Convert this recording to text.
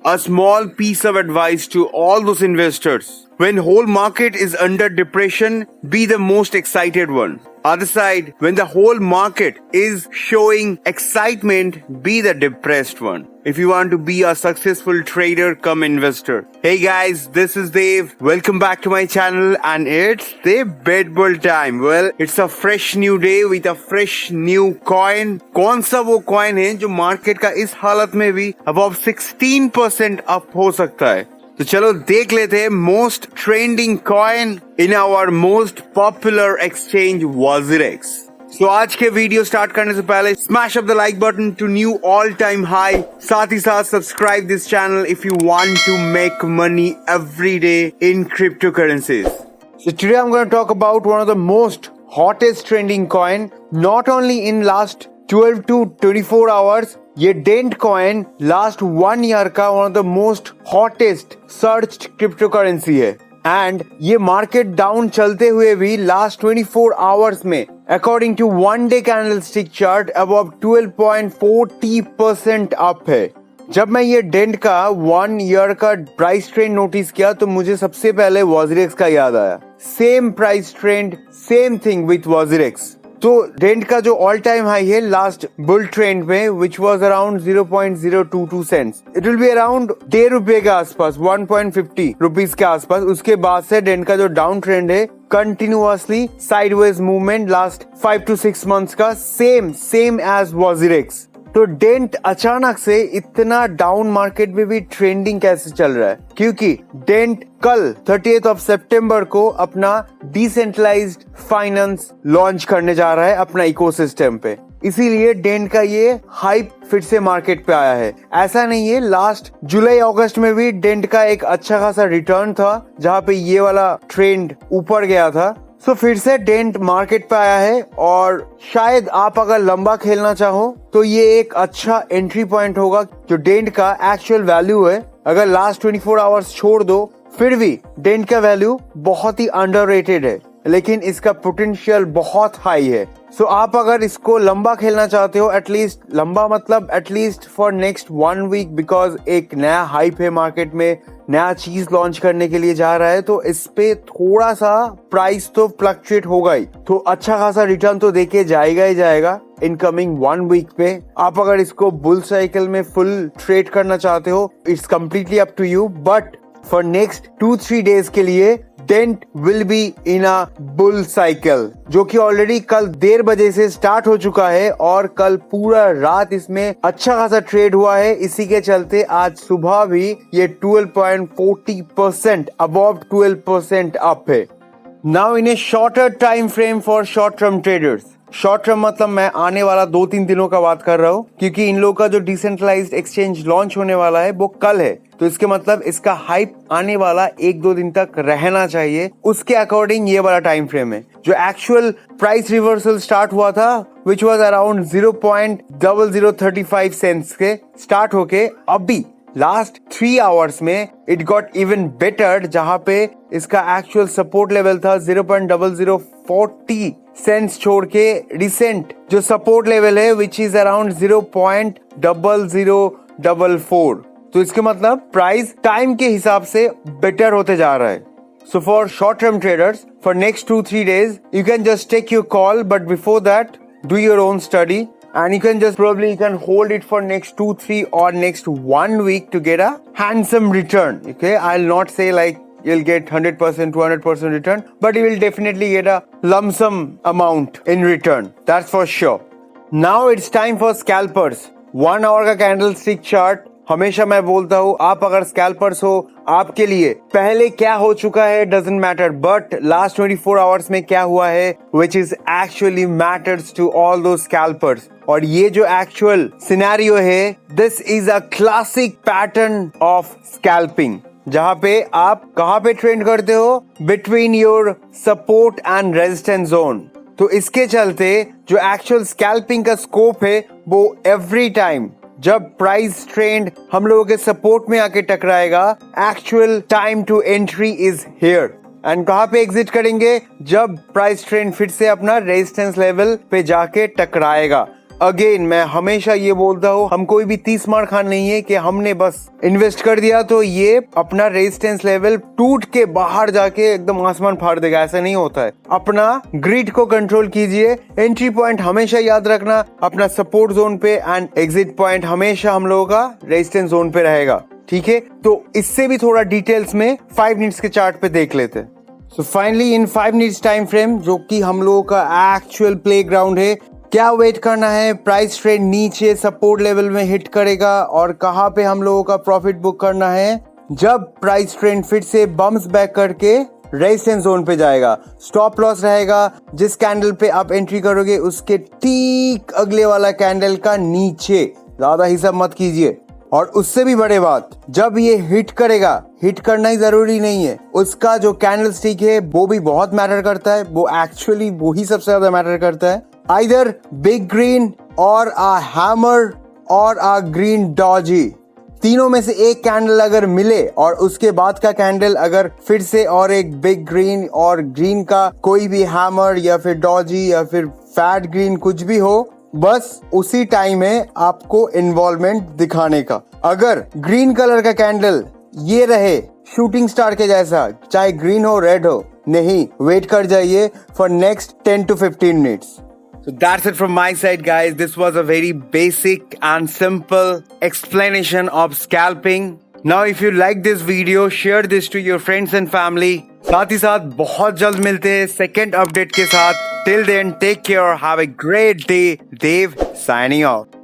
a small piece of advice to all those investors. When whole market is under depression, be the most excited one. Other side, when the whole market is showing excitement, be the depressed one. If you want to be a successful trader come investor. Hey guys, this is Dev. Welcome back to my channel and it's the bet bull time. Well, it's a fresh new day with a fresh new coin. कौन सा वो coin है जो market का इस हालत में भी above 16% up हो सकता है? तो चलो देख लेते हैं most trending coin in our most popular exchange WazirX। So आज के वीडियो स्टार्ट करने से पहले smash up the like button to new all time high, साथ ही साथ subscribe this channel if you want to make money every day in cryptocurrencies. So today I'm going to talk about one of the most hottest trending coin, not only in last 12 to 24 hours. ये Dent coin last 1 year का one of the most hottest searched cryptocurrency है and ये market down चलते हुए भी last 24 hours में according to 1 day candlestick chart above 12.40% up है। जब मैं ये डेंट का 1 ईयर का प्राइस ट्रेंड नोटिस किया तो मुझे सबसे पहले WazirX का याद आया। Same price trend, same thing with WazirX। तो डेंट का जो ऑल टाइम हाई है लास्ट बुल ट्रेंड में which was around 0.022 cents, it will be around ₹1.50 के आसपास, 1.50 रुपीज के आसपास। उसके बाद से डेंट का जो डाउन ट्रेंड है continuously sideways movement last 5 to 6 months का, सेम एज WazirX। तो डेंट अचानक से इतना डाउन मार्केट में भी ट्रेंडिंग कैसे चल रहा है? क्योंकि डेंट कल 30th of September को अपना डिसेंट्रलाइज्ड फाइनेंस लॉन्च करने जा रहा है अपना इकोसिस्टम पे, इसीलिए डेंट का ये हाइप फिर से मार्केट पे आया है। ऐसा नहीं है, लास्ट जुलाई अगस्त में भी डेंट का एक अच्छा खासा रिटर्न था जहाँ पे ये वाला ट्रेंड ऊपर गया था। सो फिर से डेंट मार्केट पे आया है और शायद आप अगर लंबा खेलना चाहो तो ये एक अच्छा एंट्री पॉइंट होगा। जो डेंट का एक्चुअल वैल्यू है, अगर लास्ट 24 आवर्स छोड़ दो फिर भी डेंट का वैल्यू बहुत ही अंडररेटेड है, लेकिन इसका पोटेंशियल बहुत हाई है। सो आप अगर इसको लंबा खेलना चाहते हो, एटलीस्ट लंबा मतलब at least for next 1 week, because एक नया हाइप है मार्केट में, नया चीज लॉन्च करने के लिए जा रहा है, तो इस पे थोड़ा सा प्राइस तो फ्लक्चुएट होगा ही, तो अच्छा खासा रिटर्न तो देके जाएगा ही जाएगा इन कमिंग 1 वीक पे। आप अगर इसको बुल साइकिल में फुल ट्रेड करना चाहते हो, it's completely up to you, but for next 2-3 days के लिए Dent will be in a bull cycle, जो कि ऑलरेडी कल 1:30 बजे से स्टार्ट हो चुका है और कल पूरा रात इसमें अच्छा खासा ट्रेड हुआ है। इसी के चलते आज सुबह भी ये 12.40% अबव 12% अप है। Now in A shorter time frame for short term traders, short term मतलब मैं आने वाला 2-3 दिनों का बात कर रहा हूँ, क्योंकि इन लोगों का जो डिसेंट्रलाइज्ड एक्सचेंज लॉन्च होने वाला है वो कल है, तो इसके मतलब इसका हाइप आने वाला 1-2 दिन तक रहना चाहिए। उसके अकॉर्डिंग ये वाला टाइम फ्रेम है। जो एक्चुअल प्राइस रिवर्सल स्टार्ट हुआ था विच वॉज अराउंड 0.0035 सेंट्स के स्टार्ट होके अभी लास्ट 3 आवर्स में इट गॉट इवन बेटर, जहां पे इसका एक्चुअल सपोर्ट लेवल था 0.0040 सेंट्स छोड़ के रिसेंट जो सपोर्ट लेवल है विच इज अराउंड 0.0044। तो इसके मतलब प्राइस टाइम के हिसाब से बेटर होते जा रहा है। So for short term traders for next 2-3 days you can just take your call, but before that do your own study and you can just probably hold it for next 2-3 or next 1 week to get a handsome return. Okay, I'll not say like you'll get 100%, 200% return, but you will definitely get a lump sum amount in return. That's for sure. Now it's time for scalpers. 1 hour का candlestick chart हमेशा मैं बोलता हूँ, आप अगर scalpers हो, आपके लिए पहले क्या हो चुका है doesn't matter, but last 24 hours में क्या हुआ है which is actually matters to all those scalpers. और ये जो एक्चुअल सिनेरियो है, this is a classic pattern of scalping, जहाँ पे आप कहाँ पे ट्रेड करते हो, between your support and resistance zone. तो इसके चलते जो एक्चुअल स्कैल्पिंग का स्कोप है वो एवरी टाइम जब प्राइस ट्रेंड हम लोगों के सपोर्ट में आके टकराएगा, actual time to entry is here. And कहाँ पे एग्जिट करेंगे, जब प्राइस ट्रेंड फिर से अपना रेजिस्टेंस लेवल पे जाके टकराएगा। अगेन मैं हमेशा ये बोलता हूँ, हम कोई भी 30 मार खान नहीं है कि हमने बस इन्वेस्ट कर दिया तो ये अपना रेजिस्टेंस लेवल टूट के बाहर जाके एकदम आसमान फाड़ देगा, ऐसा नहीं होता है। अपना ग्रिड को कंट्रोल कीजिए, एंट्री पॉइंट हमेशा याद रखना अपना सपोर्ट जोन पे, एंड एग्जिट पॉइंट हमेशा हम लोगों का रेजिस्टेंस जोन पे रहेगा, ठीक है। तो इससे भी थोड़ा डिटेल्स में 5 मिनट्स के चार्ट पे देख लेते हैं। So finally in 5 minutes time frame, जो कि हम लोगों का एक्चुअल प्ले ग्राउंड है, क्या वेट करना है, प्राइस ट्रेंड नीचे सपोर्ट लेवल में हिट करेगा और कहाँ पे हम लोगों का प्रॉफिट बुक करना है जब प्राइस ट्रेंड फिर से बम्स बैक करके रेजिस्टेंस जोन पे जाएगा। स्टॉप लॉस रहेगा जिस कैंडल पे आप एंट्री करोगे उसके ठीक अगले वाला कैंडल का नीचे, ज्यादा हिसाब मत कीजिए। और उससे भी बड़े बात, जब ये हिट करेगा, हिट करना ही जरूरी नहीं है, उसका जो कैंडल स्टिक है वो भी बहुत मैटर करता है, वो एक्चुअली वो ही सबसे ज्यादा मैटर करता है। आइदर बिग ग्रीन और अ हैमर और अ ग्रीन डॉजी, तीनों में से एक कैंडल अगर मिले और उसके बाद का कैंडल अगर फिर से और एक बिग ग्रीन और ग्रीन का कोई भी हैमर या फिर डॉजी या फिर फैट ग्रीन कुछ भी हो, बस उसी टाइम है आपको इन्वॉल्वमेंट दिखाने का। अगर ग्रीन कलर का कैंडल ये रहे शूटिंग स्टार के जैसा, चाहे ग्रीन हो रेड हो, नहीं, वेट कर जाइए for next 10 to 15 minutes. So that's it from my side, guys. This was a very basic and simple explanation of scalping. Now if you like this video, share this to your friends and family. साथ ही साथ बहुत जल्द मिलते हैं second update के साथ। Till then, take care. Have a great day. Dave signing off.